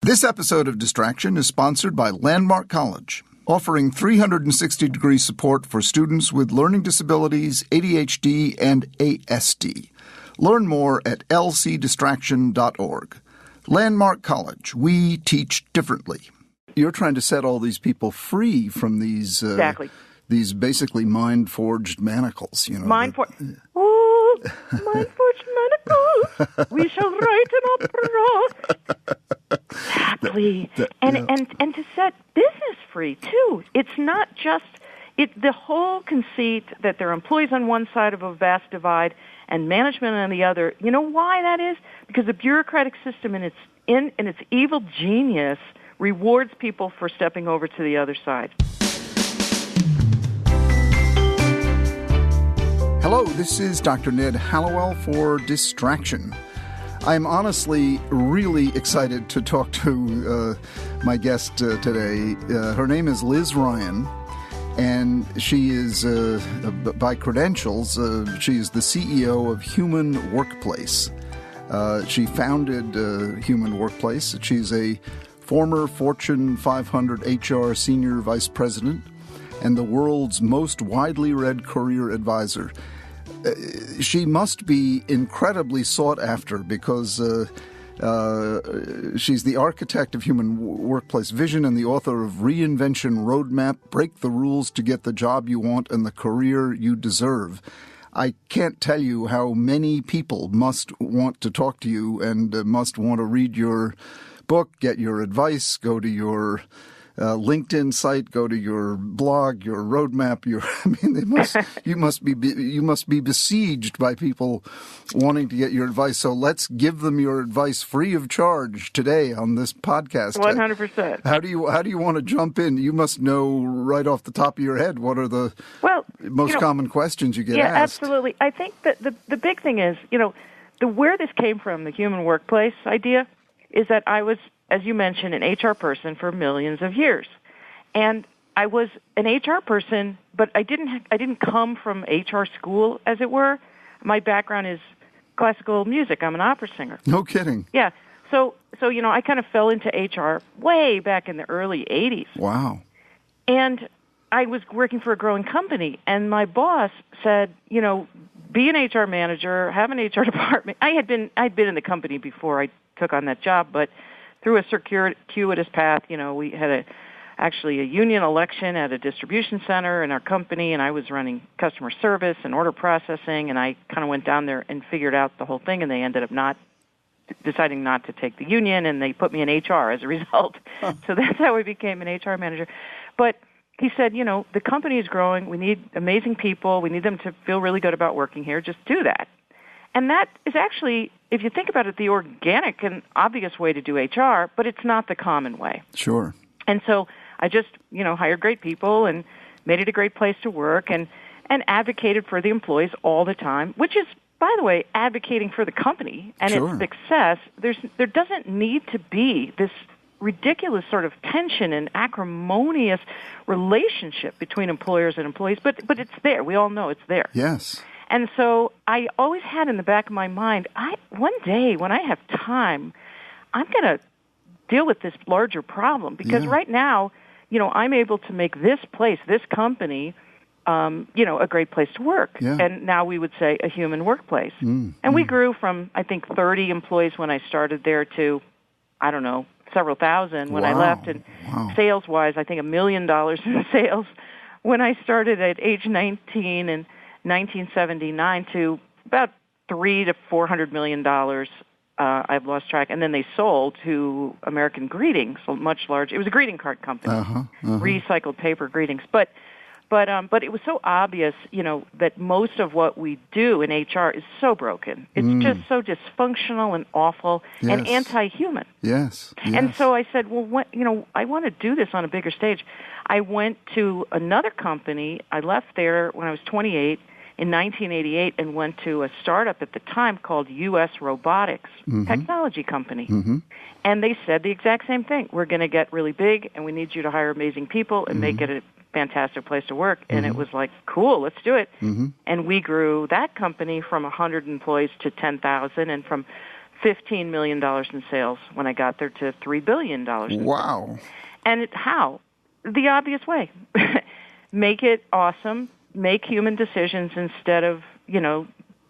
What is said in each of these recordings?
This episode of Distraction is sponsored by Landmark College, offering 360-degree support for students with learning disabilities, ADHD, and ASD. Learn more at lcdistraction.org. Landmark College. We teach differently. You're trying to set all these people free from these exactly. These basically mind-forged manacles. You know, mind-forged manacles. We shall write an opera. Exactly. And to set business free, too. It's not just the whole conceit that there are employees on one side of a vast divide and management on the other. You know why that is? Because the bureaucratic system in its evil genius rewards people for stepping over to the other side. Hello, this is Dr. Ned Hallowell for Distraction. I'm honestly really excited to talk to my guest today. Her name is Liz Ryan, and she is, by credentials, she is the CEO of Human Workplace. She founded Human Workplace. She's a former Fortune 500 HR Senior Vice President and the world's most widely read career advisor. She must be incredibly sought after because she's the architect of Human Workplace Vision and the author of Reinvention Roadmap, Break the Rules to Get the Job You Want and the Career You Deserve. I can't tell you how many people must want to talk to you and must want to read your book, get your advice, go to your LinkedIn site, go to your blog, your roadmap. You must be besieged by people wanting to get your advice. So let's give them your advice free of charge today on this podcast. 100%. How do you want to jump in? You must know right off the top of your head what are the most common questions you get asked. Yeah, absolutely. I think that the big thing is, where this came from, the human workplace idea, is that I was, as you mentioned, an HR person for millions of years. And I was an HR person, but I didn't come from HR school, as it were. My background is classical music. I'm an opera singer. No kidding. Yeah. So I kind of fell into HR way back in the early 80s. Wow. And I was working for a growing company, and my boss said, be an HR manager, have an HR department. I'd been in the company before I took on that job, but through a circuitous path, we had actually a union election at a distribution center in our company, and I was running customer service and order processing, and I kind of went down there and figured out the whole thing, and they ended up deciding not to take the union, and they put me in HR as a result. So that's how I became an HR manager. But he said, the company is growing. We need amazing people. We need them to feel really good about working here. Just do that. And that is actually, if you think about it, the organic and obvious way to do HR, but it's not the common way. Sure. And so I just, hired great people and made it a great place to work and advocated for the employees all the time, which is, by the way, advocating for the company and its success. There doesn't need to be this ridiculous sort of tension and acrimonious relationship between employers and employees, but it's there. We all know it's there. Yes. And so I always had in the back of my mind, one day when I have time, I'm going to deal with this larger problem. Because right now, I'm able to make this place, this company, a great place to work. Yeah. And now we would say a human workplace. And we grew from, I think, 30 employees when I started there to, I don't know, several thousand when I left. And sales-wise, I think $1 million in sales when I started at age 19 and 1979 to about $300 to $400 million. I've lost track. And then they sold to American Greetings, so much larger. It was a greeting card company, recycled paper greetings. But it was so obvious, that most of what we do in HR is so broken. It's just so dysfunctional and awful and anti-human. Yes. And so I said, well, I want to do this on a bigger stage. I went to another company. I left there when I was 28 in 1988 and went to a startup at the time called U.S. Robotics, technology company. And they said the exact same thing. We're going to get really big, and we need you to hire amazing people and make it a fantastic place to work. And it was like, cool, let's do it. And we grew that company from 100 employees to 10,000 and from $15 million in sales when I got there to $3 billion. Wow. And how? The obvious way. Make it awesome. Make human decisions instead of,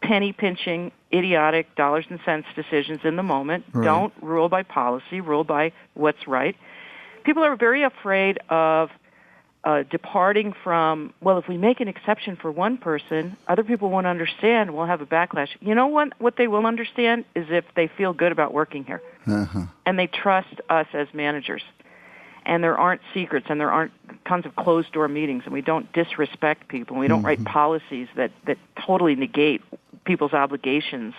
penny pinching, idiotic dollars and cents decisions in the moment. Right. Don't rule by policy. Rule by what's right. People are very afraid of departing from, well, if we make an exception for one person, other people won't understand. We'll have a backlash. You know what they will understand is if they feel good about working here. Uh-huh. And they trust us as managers. And there aren't secrets, and there aren't tons of closed-door meetings, and we don't disrespect people, and we don't write policies that totally negate people's obligations,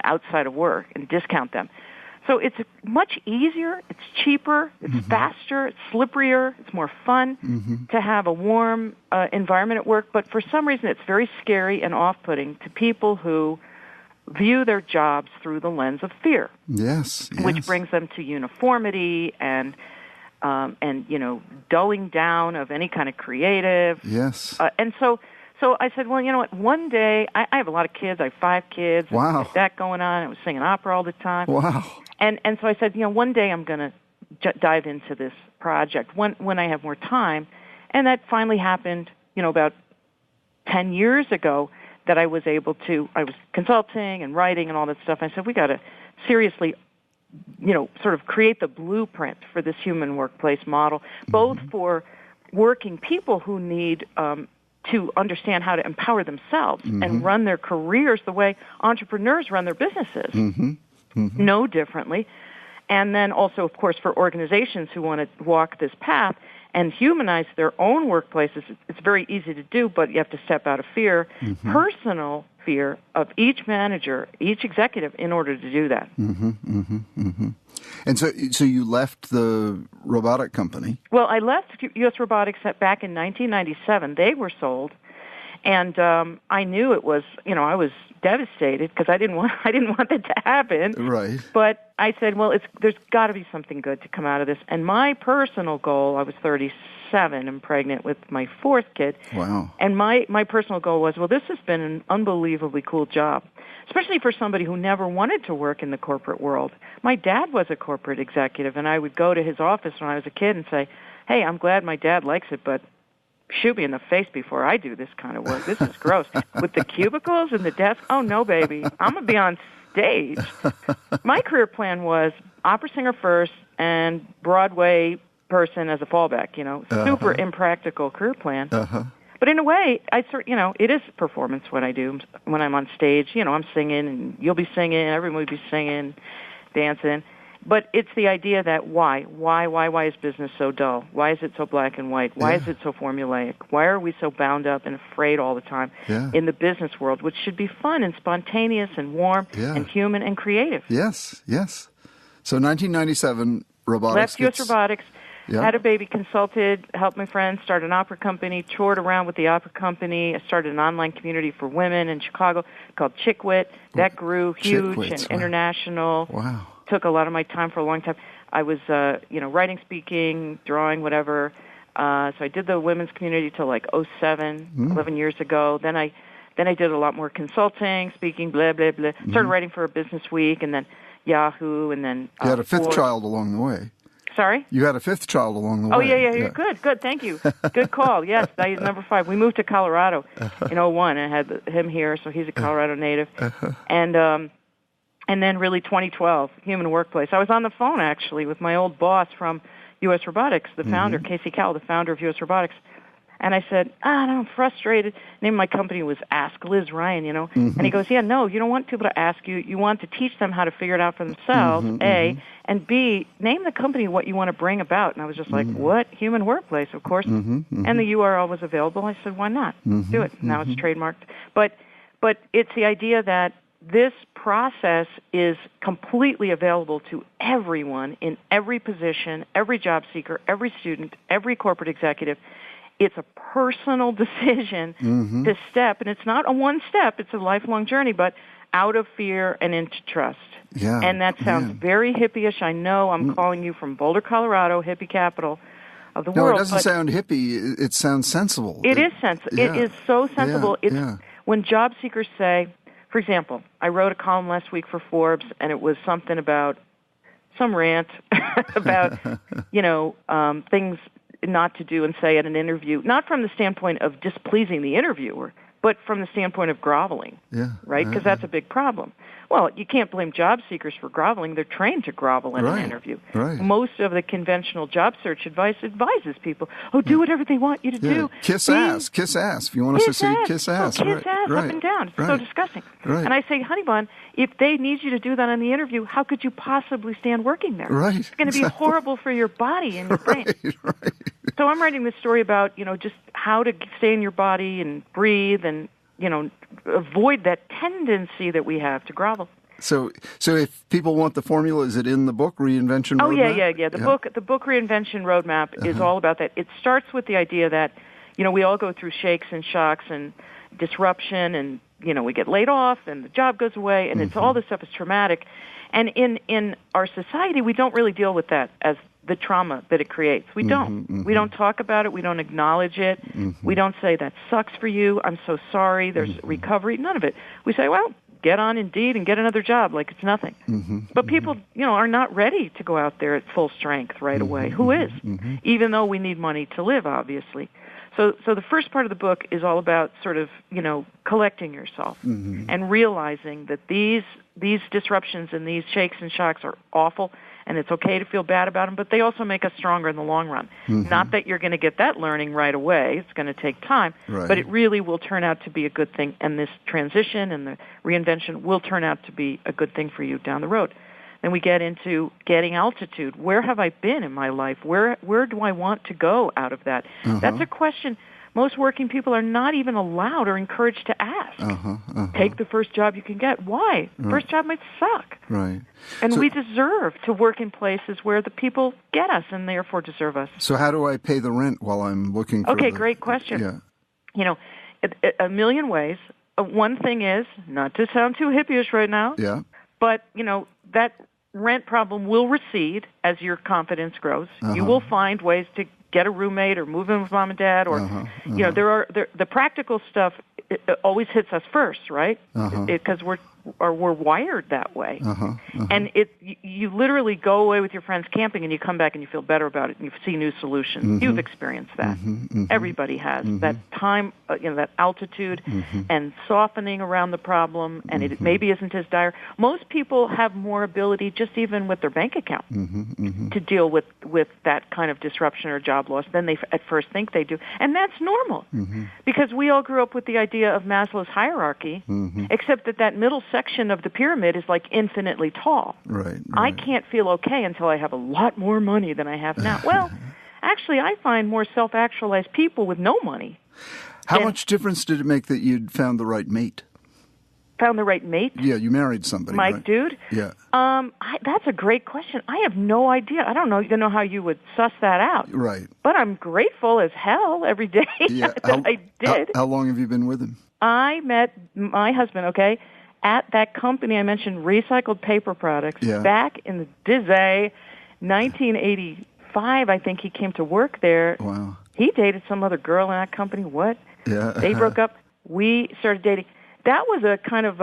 outside of work and discount them. So it's much easier, it's cheaper, it's faster, it's slipperier, it's more fun to have a warm environment at work. But for some reason, it's very scary and off-putting to people who view their jobs through the lens of fear. Yes. Which brings them to uniformity and dulling down of any kind of creative. Yes. And so I said, well, you know what, one day, I have a lot of kids, I have 5 kids. Wow. I had that going on. I was singing opera all the time. Wow. And so I said, one day I'm going to dive into this project when I have more time. And that finally happened, about 10 years ago that I was consulting and writing and all that stuff. I said, we got to seriously, sort of create the blueprint for this human workplace model, both for working people who need to understand how to empower themselves and run their careers the way entrepreneurs run their businesses. No differently. And then also, of course, for organizations who want to walk this path and humanize their own workplaces, it's very easy to do, but you have to step out of fear, personal fear of each manager, each executive, in order to do that. And so you left the robotic company. Well, I left U.S. Robotics back in 1997. They were sold. And I knew it was, I was devastated because I didn't want that to happen. Right. But I said, well, there's got to be something good to come out of this. And my personal goal, I was 37 and pregnant with my 4th kid. Wow. And my personal goal was, well, this has been an unbelievably cool job, especially for somebody who never wanted to work in the corporate world. My dad was a corporate executive, and I would go to his office when I was a kid and say, hey, I'm glad my dad likes it, but shoot me in the face before I do this kind of work. This is gross. With the cubicles and the desk, oh, no, baby. I'm going to be on stage. My career plan was opera singer first and Broadway person as a fallback, super impractical career plan. But in a way, it is performance what I do when I'm on stage. I'm singing, and you'll be singing, everyone will be singing, dancing. But it's the idea that why is business so dull? Why is it so black and white? Why is it so formulaic? Why are we so bound up and afraid all the time in the business world, which should be fun and spontaneous and warm and human and creative? Yes. So 1997, robotics. Left U.S. Robotics, had a baby, consulted, helped my friends, started an opera company, toured around with the opera company. I started an online community for women in Chicago called Chickwit. That grew huge and international. Wow. Took a lot of my time for a long time. I was, writing, speaking, drawing, whatever. So I did the women's community till like 2007, 11 years ago. Then I did a lot more consulting, speaking, blah, blah, blah. Started writing for a Business Week, and then Yahoo, and then... You had a 5th child along the way. Sorry? You had a 5th child along the way. Oh, yeah. Good, thank you. Good call. Yes, that is number 5. We moved to Colorado in 2001, and I had him here, so he's a Colorado native. And then really 2012, Human Workplace. I was on the phone, actually, with my old boss from U.S. Robotics, the founder, Casey Cowell, the founder of U.S. Robotics. And I said, I'm frustrated. The name of my company was Ask Liz Ryan, And he goes, no, you don't want people to ask you. You want to teach them how to figure it out for themselves, A. And B, name the company what you want to bring about. And I was just like, what? Human Workplace, of course. And the URL was available. I said, why not? Do it. Now it's trademarked. But it's the idea that this process is completely available to everyone in every position, every job seeker, every student, every corporate executive. It's a personal decision to step, and it's not a one step, it's a lifelong journey, but out of fear and into trust. Yeah, and that sounds very hippie-ish. I know I'm calling you from Boulder, Colorado, hippie capital of the world. No, it doesn't sound hippie. It sounds sensible. It is sensible. It is so sensible. When job seekers say, for example, I wrote a column last week for Forbes, and it was something about some rant about, things not to do and say at an interview, not from the standpoint of displeasing the interviewer, but from the standpoint of groveling, right? Because that's a big problem. Well, you can't blame job seekers for groveling. They're trained to grovel in an interview. Right. Most of the conventional job search advice advises people, do whatever they want you to do. Kiss ass. If you want to succeed, kiss ass. Kiss ass up and down. It's so disgusting. Right. And I say, honey bun, if they need you to do that on the interview, how could you possibly stand working there? Right. It's going to be horrible for your body and your brain. Right. So I'm writing this story about, just how to stay in your body and breathe and, avoid that tendency that we have to grovel. So if people want the formula, is it in the book, Reinvention Roadmap? Oh, yeah. The book Reinvention Roadmap is all about that. It starts with the idea that, we all go through shakes and shocks and disruption and, we get laid off and the job goes away and it's all this stuff is traumatic. And in our society, we don't really deal with that as the trauma that it creates. We don't. We don't talk about it. We don't acknowledge it. We don't say, that sucks for you. I'm so sorry. There's recovery. None of it. We say, well, get on Indeed and get another job like it's nothing. But people, are not ready to go out there at full strength right away. Who is? Even though we need money to live, obviously. So the first part of the book is all about sort of, collecting yourself and realizing that these disruptions and these shakes and shocks are awful, and it's okay to feel bad about them, but they also make us stronger in the long run. Not that you're going to get that learning right away. It's going to take time, but it really will turn out to be a good thing, and this transition and the reinvention will turn out to be a good thing for you down the road. Then we get into getting altitude. Where have I been in my life? Where do I want to go out of that? That's a question most working people are not even allowed or encouraged to ask. Take the first job you can get. Why? First job might suck. Right. And we deserve to work in places where the people get us and therefore deserve us. So how do I pay the rent while I'm looking for great question. Yeah. A million ways. One thing is, not to sound too hippie-ish right now, but, that rent problem will recede as your confidence grows. You will find ways to get a roommate or move in with mom and dad, or the practical stuff it always hits us first, right? Because we're wired that way. And you literally go away with your friends camping and you come back and you feel better about it and you see new solutions. You've experienced that. Everybody has that time, that altitude and softening around the problem, and it maybe isn't as dire. Most people have more ability, just even with their bank account, to deal with that kind of disruption or job loss than they at first think they do. And that's normal because we all grew up with the idea of Maslow's hierarchy, except that middle section of the pyramid is like infinitely tall. Right. I can't feel okay until I have a lot more money than I have now. Well, actually, I find more self-actualized people with no money. How much difference did it make that you'd found the right mate? Found the right mate? Yeah, you married somebody, right? Dude? Yeah. That's a great question. I have no idea. I don't know how you would suss that out. Right. But I'm grateful as hell every day that I did. How long have you been with him? I met my husband, at that company I mentioned, Recycled Paper Products, back in the day, 1985, I think he came to work there. Wow. He dated some other girl in that company. What? Yeah. They broke up. We started dating. That was a kind of,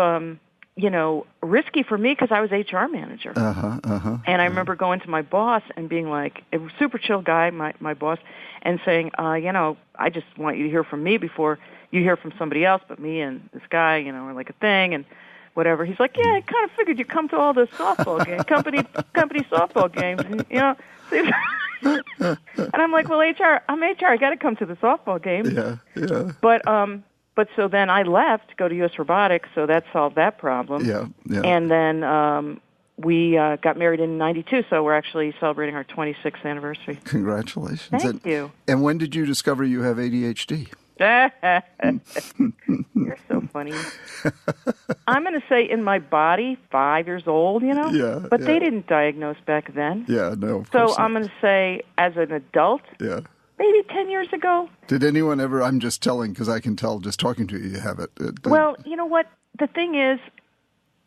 risky for me because I was HR manager. And I remember going to my boss and being like, a super chill guy, my boss, and saying, I just want you to hear from me before you hear from somebody else, but me and this guy, are like a thing and whatever. He's like, I kind of figured you'd come to all the softball games, company softball games, and, and I'm like, well, I'm HR, I got to come to the softball game. Yeah. But so then I left to go to U.S. Robotics, so that solved that problem. Yeah. And then we got married in 92, so we're actually celebrating our 26th anniversary. Congratulations. Thank you. And when did you discover you have ADHD? You're so funny. I'm going to say in my body, 5 years old, Yeah. But they didn't diagnose back then. Yeah, no. So I'm going to say as an adult. Yeah. Maybe 10 years ago. Did anyone ever, I'm just telling because I can tell just talking to you have it. Well, you know what? The thing is,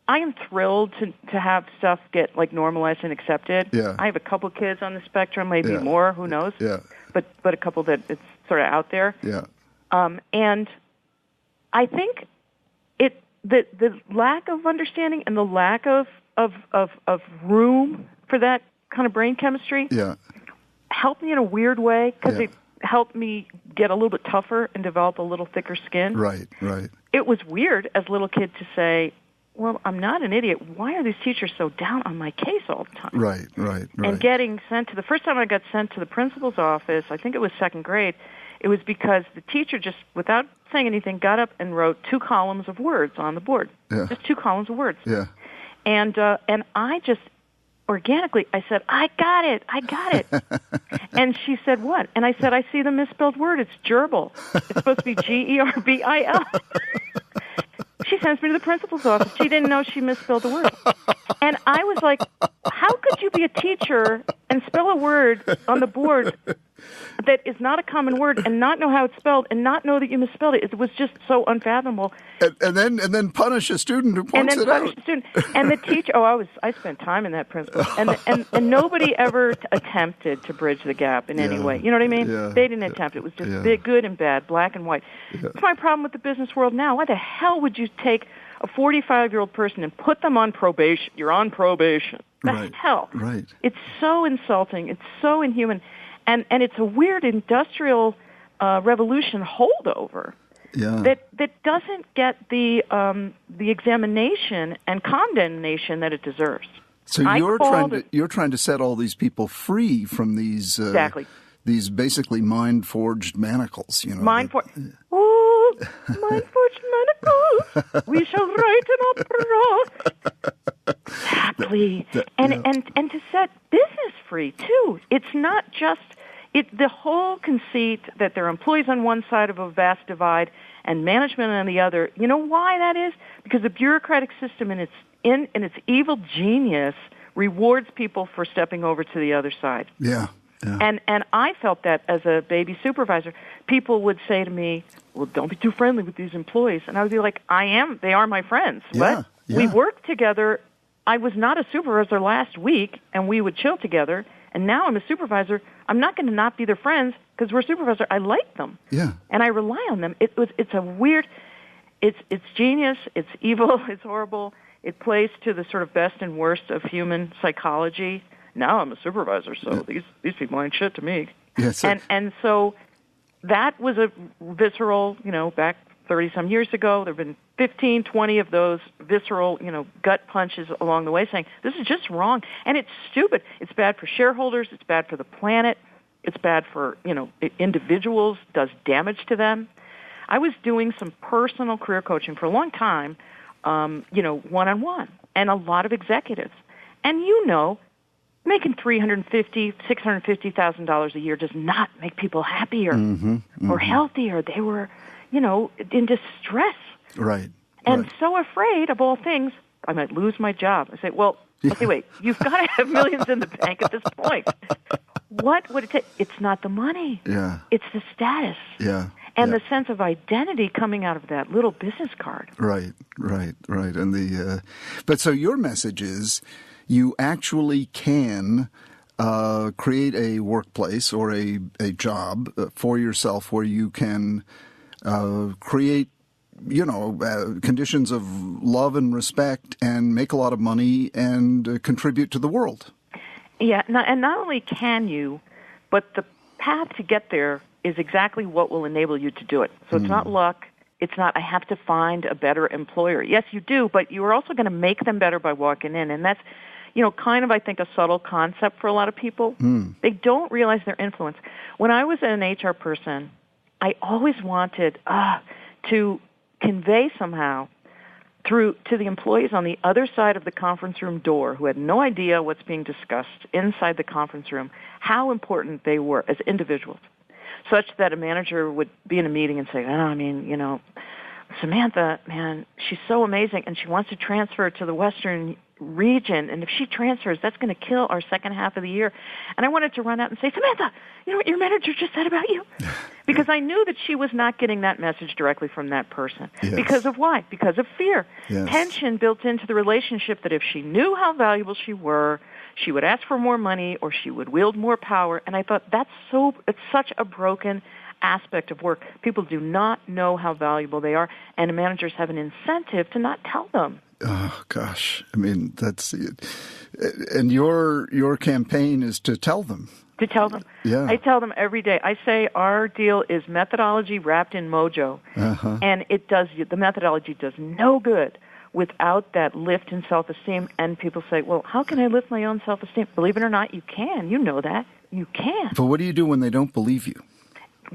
I am thrilled to have stuff get normalized and accepted. Yeah. I have a couple kids on the spectrum, maybe more, who knows? Yeah. But a couple that it's sort of out there. Yeah. And I think the lack of understanding and the lack of room for that kind of brain chemistry helped me in a weird way because it helped me get a little bit tougher and develop a little thicker skin. Right. It was weird as a little kid to say, well, I'm not an idiot. Why are these teachers so down on my case all the time? Right. And getting sent to the first time I got sent to the principal's office, I think it was second grade, it was because the teacher just, without saying anything, got up and wrote 2 columns of words on the board. Yeah. Just 2 columns of words. Yeah. And I just organically, I said, I got it. And she said, what? And I said, I see the misspelled word. It's gerbil. It's supposed to be Gerbil. She sends me to the principal's office. She didn't know she misspelled the word. And I was like, how could you be a teacher and spell a word on the board that is not a common word and not know how it's spelled and not know that you misspelled it? It was just so unfathomable. And then punish a student who points it out. And the teacher, I spent time in that principal. And nobody ever attempted to bridge the gap in any way. You know what I mean? Yeah. They didn't attempt. It was just good and bad, black and white. That's my problem with the business world now. Why the hell would you take a 45-year-old person and put them on probation? You're on probation. The hell? Right. It's so insulting. It's so inhuman. And it's a weird industrial revolution holdover that doesn't get the examination and condemnation that it deserves. So you're trying to set all these people free from these these basically mind-forged manacles, you know. Mind-forged manacles. We shall write an opera. Exactly. And to set business free too. It's not just the whole conceit that there are employees on one side of a vast divide and management on the other. You know why that is? Because the bureaucratic system in its evil genius rewards people for stepping over to the other side. Yeah. And I felt that as a baby supervisor. People would say to me, well, don't be too friendly with these employees. And I would be like, I am. They are my friends. What? We worked together. I was not a supervisor last week, and we would chill together. And now I'm a supervisor. I'm not going to not be their friends because we're a supervisor. I like them. Yeah. And I rely on them. It's a weird, it's genius. It's evil. It's horrible. It plays to the sort of best and worst of human psychology. Now I'm a supervisor, so these people ain't shit to me. Yes. And so that was a visceral, back 30-some years ago. There have been 15, 20 of those visceral, gut punches along the way saying, this is just wrong. And it's stupid. It's bad for shareholders. It's bad for the planet. It's bad for, individuals, does damage to them. I was doing some personal career coaching for a long time, one-on-one, and a lot of executives. And making $350,000, $650,000 a year does not make people happier or healthier. They were, in distress. Right. And so afraid of all things, I might lose my job. I say, well, okay, wait, you've got to have millions in the bank at this point. What would it take? It's not the money. Yeah. It's the status. Yeah. And the sense of identity coming out of that little business card. Right. And but so your message is, you actually can create a workplace or a job for yourself where you can create, conditions of love and respect and make a lot of money and contribute to the world. Yeah, and not only can you, but the path to get there is exactly what will enable you to do it. So it's not luck. It's not, I have to find a better employer. Yes, you do, but you are also going to make them better by walking in. And that's, kind of, I think, a subtle concept for a lot of people. They don't realize their influence. When I was an HR person, I always wanted to convey somehow to the employees on the other side of the conference room door who had no idea what's being discussed inside the conference room, how important they were as individuals, such that a manager would be in a meeting and say, Samantha, man, she's so amazing, and she wants to transfer to the Western region, and if she transfers, that's going to kill our second half of the year. And I wanted to run out and say, Samantha, you know what your manager just said about you? Because I knew that she was not getting that message directly from that person. Yes. Because of why? Because of fear. Yes. Tension built into the relationship that if she knew how valuable she were, she would ask for more money or she would wield more power. And I thought, it's such a broken aspect of work. People do not know how valuable they are, and managers have an incentive to not tell them. Oh, gosh. I mean, that's it. And your campaign is to tell them. To tell them. Yeah. I tell them every day. I say our deal is methodology wrapped in mojo. Uh-huh. And the methodology does no good without that lift in self-esteem. And people say, well, how can I lift my own self-esteem? Believe it or not, you can. You know that. You can. But what do you do when they don't believe you?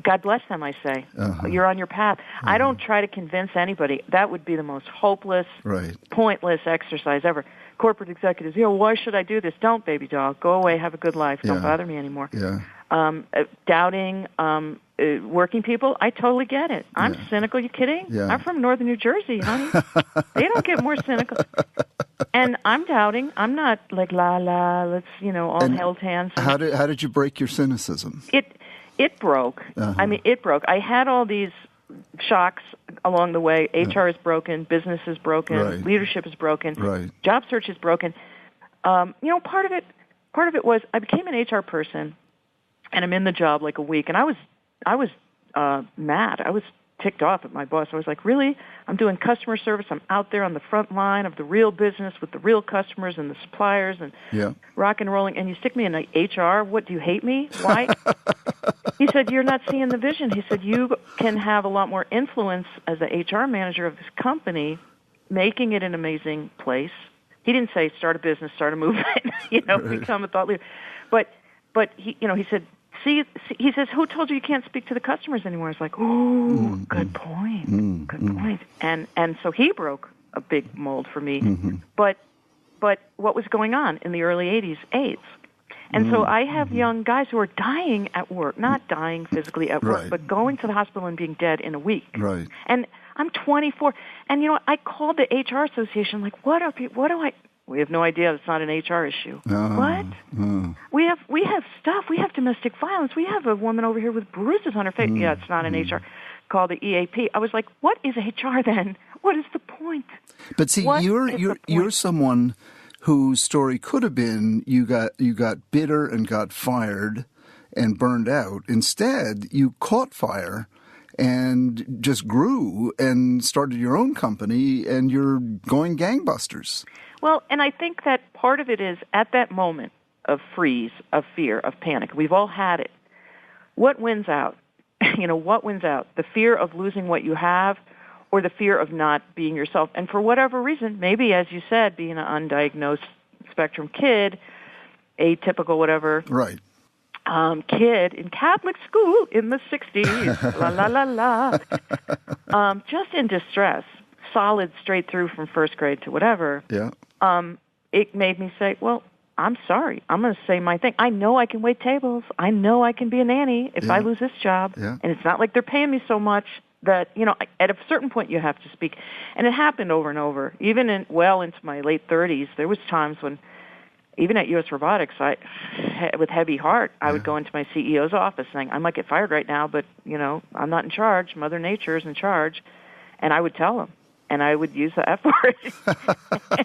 God bless them, I say. Uh-huh. You're on your path. I don't try to convince anybody. That would be the most hopeless, pointless exercise ever. Corporate executives, why should I do this? Don't, baby doll. Go away, have a good life. Don't bother me anymore. Yeah. Doubting working people, I totally get it. I'm cynical. You kidding? Yeah. I'm from northern New Jersey, honey. They don't get more cynical. And I'm doubting. I'm not like, let's, all held hands. How did you break your cynicism? It broke. Uh-huh. I mean, it broke. I had all these shocks along the way. HR is broken. Business is broken. Leadership is broken. Job search is broken. Part of it was I became an HR person, and I'm in the job like a week, and I was mad. I was ticked off at my boss. I was like, really? I'm doing customer service. I'm out there on the front line of the real business with the real customers and the suppliers and rock and rolling, and you stick me in HR? What, do you hate me? Why? He said, you're not seeing the vision. He said, you can have a lot more influence as the HR manager of this company, making it an amazing place. He didn't say start a business, start a movement, become a thought leader. But he said, he says, who told you can't speak to the customers anymore? I was like, good point. Good point. And so he broke a big mold for me. Mm-hmm. But what was going on in the early 80s? AIDS. And so I have young guys who are dying at work, not dying physically at work, but going to the hospital and being dead in a week. Right. And I'm 24. And, I called the HR association, like, what do I... We have no idea. It's not an HR issue. What? We have stuff. We have domestic violence. We have a woman over here with bruises on her face. Yeah, it's not an HR. Called the EAP. I was like, what is HR then? What is the point? But see, you're someone whose story could have been you got bitter and got fired and burned out. Instead, you caught fire and just grew and started your own company, and you're going gangbusters. Well, and I think that part of it is at that moment of freeze, of fear, of panic. We've all had it. What wins out? What wins out? The fear of losing what you have or the fear of not being yourself? And for whatever reason, maybe, as you said, being an undiagnosed spectrum kid, atypical whatever. Right. Kid in Catholic school in the 60s, just in distress, solid straight through from first grade to whatever. Yeah. It made me say, well, I'm sorry. I'm going to say my thing. I know I can wait tables. I know I can be a nanny if I lose this job. Yeah. And it's not like they're paying me so much that, at a certain point you have to speak. And it happened over and over. Even into my late 30s, there was times when, even at U.S. Robotics, with heavy heart, I would go into my CEO's office saying, I might get fired right now, but, I'm not in charge. Mother Nature is in charge. And I would tell him. And I would use the F word.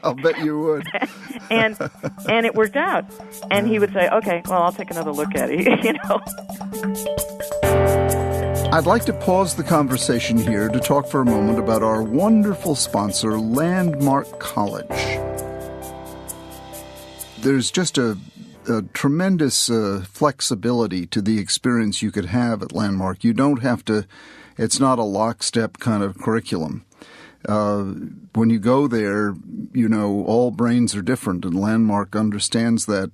I'll bet you would. and it worked out. And he would say, okay, well, I'll take another look at it, I'd like to pause the conversation here to talk for a moment about our wonderful sponsor, Landmark College. There's just a tremendous flexibility to the experience you could have at Landmark. You don't have to, it's not a lockstep kind of curriculum. When you go there, all brains are different, and Landmark understands that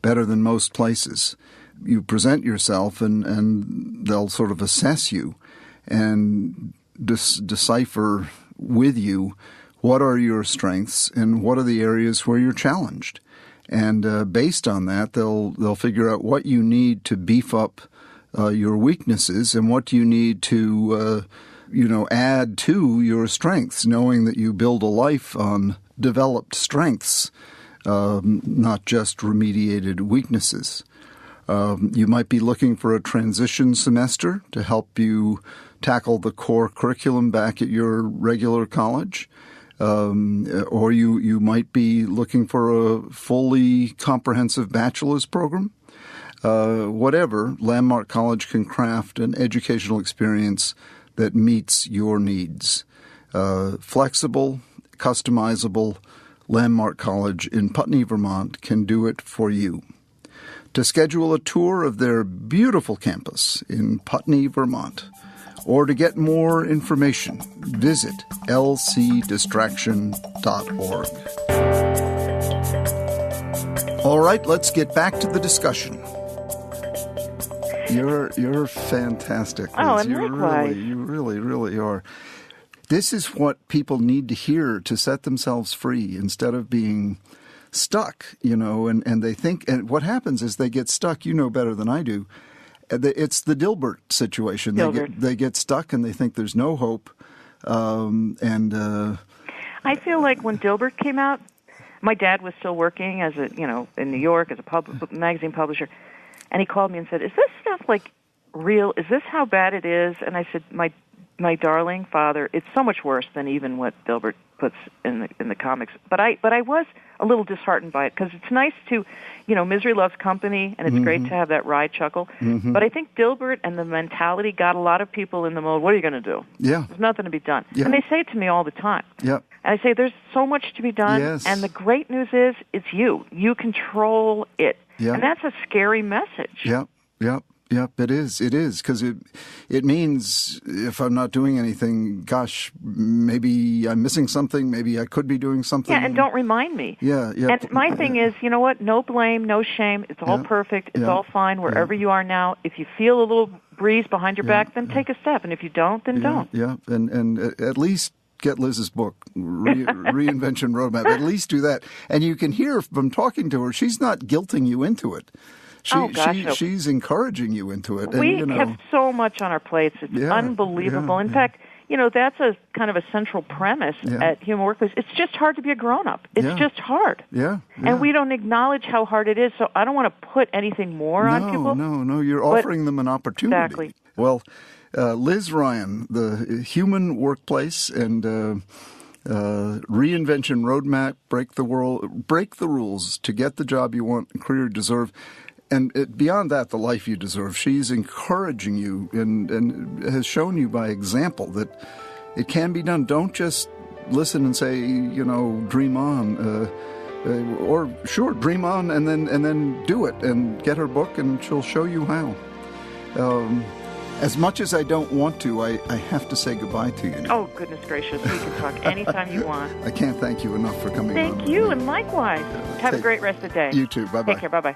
better than most places. You present yourself, and they'll sort of assess you and decipher with you what are your strengths and what are the areas where you're challenged. And based on that, they'll figure out what you need to beef up your weaknesses and what you need to add to your strengths, knowing that you build a life on developed strengths, not just remediated weaknesses. You might be looking for a transition semester to help you tackle the core curriculum back at your regular college. Or you might be looking for a fully comprehensive bachelor's program. Whatever, Landmark College can craft an educational experience that meets your needs. Flexible, customizable, Landmark College in Putney, Vermont can do it for you. To schedule a tour of their beautiful campus in Putney, Vermont, or to get more information, visit lcdistraction.org. All right, let's get back to the discussion. You're fantastic, Liz. Oh, and likewise. You really are. This is what people need to hear to set themselves free instead of being stuck, and they think, and what happens is they get stuck, better than I do. It's the Dilbert situation. They get stuck and they think there's no hope. I feel like when Dilbert came out, my dad was still working as in New York as a magazine publisher, and he called me and said, "Is this stuff real? Is this how bad it is?" And I said, "My darling father, it's so much worse than even what Dilbert puts in the comics." But I was a little disheartened by it because it's nice to, misery loves company, and it's great to have that wry chuckle. Mm-hmm. But I think Dilbert and the mentality got a lot of people in the mode, what are you going to do? Yeah. There's nothing to be done. Yeah. And they say it to me all the time. Yeah. And I say, there's so much to be done. Yes. And the great news is, it's you. You control it. Yeah. And that's a scary message. Yeah. Yeah. Yep, it is. It is, because it means if I'm not doing anything, gosh, maybe I'm missing something. Maybe I could be doing something. Yeah, and don't remind me. Yeah. And my thing is, you know what? No blame, no shame. It's all perfect. It's all fine wherever you are now. If you feel a little breeze behind your back, then take a step. And if you don't, then don't. Yeah, and at least get Liz's book, Reinvention Roadmap. At least do that. And you can hear from talking to her, she's not guilting you into it. She's encouraging you into it. We have so much on our plates. It's unbelievable. In fact, that's a kind of a central premise at Human Workplace. It's just hard to be a grown-up. It's just hard. Yeah. And we don't acknowledge how hard it is, so I don't want to put anything more on people. No. You're offering them an opportunity. Exactly. Well, Liz Ryan, the Human Workplace and Reinvention Roadmap, break the rules to get the job you want and career you deserve. And beyond that, the life you deserve. She's encouraging you and has shown you by example that it can be done. Don't just listen and say, dream on, or sure, dream on, and then do it. And get her book, and she'll show you how. As much as I don't want to, I have to say goodbye to you now. Oh, goodness gracious. We can talk anytime you want. I can't thank you enough for coming on. Thank you, and likewise. Have a great rest of the day. You too. Bye-bye. Take care. Bye-bye.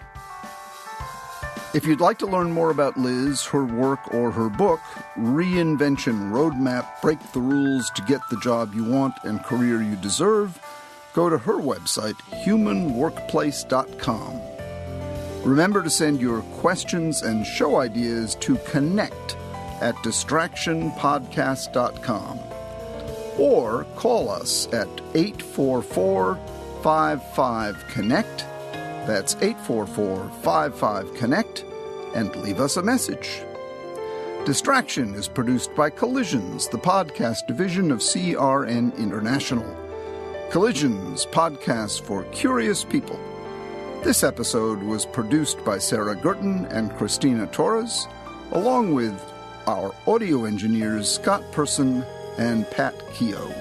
If you'd like to learn more about Liz, her work, or her book, Reinvention Roadmap, Break the Rules to Get the Job You Want and Career You Deserve, go to her website, humanworkplace.com. Remember to send your questions and show ideas to connect@distractionpodcast.com or call us at 844-55-CONNECT. That's 844-55-CONNECT, and leave us a message. Distraction is produced by Collisions, the podcast division of CRN International. Collisions, podcasts for curious people. This episode was produced by Sarah Gurton and Christina Torres, along with our audio engineers Scott Person and Pat Keogh.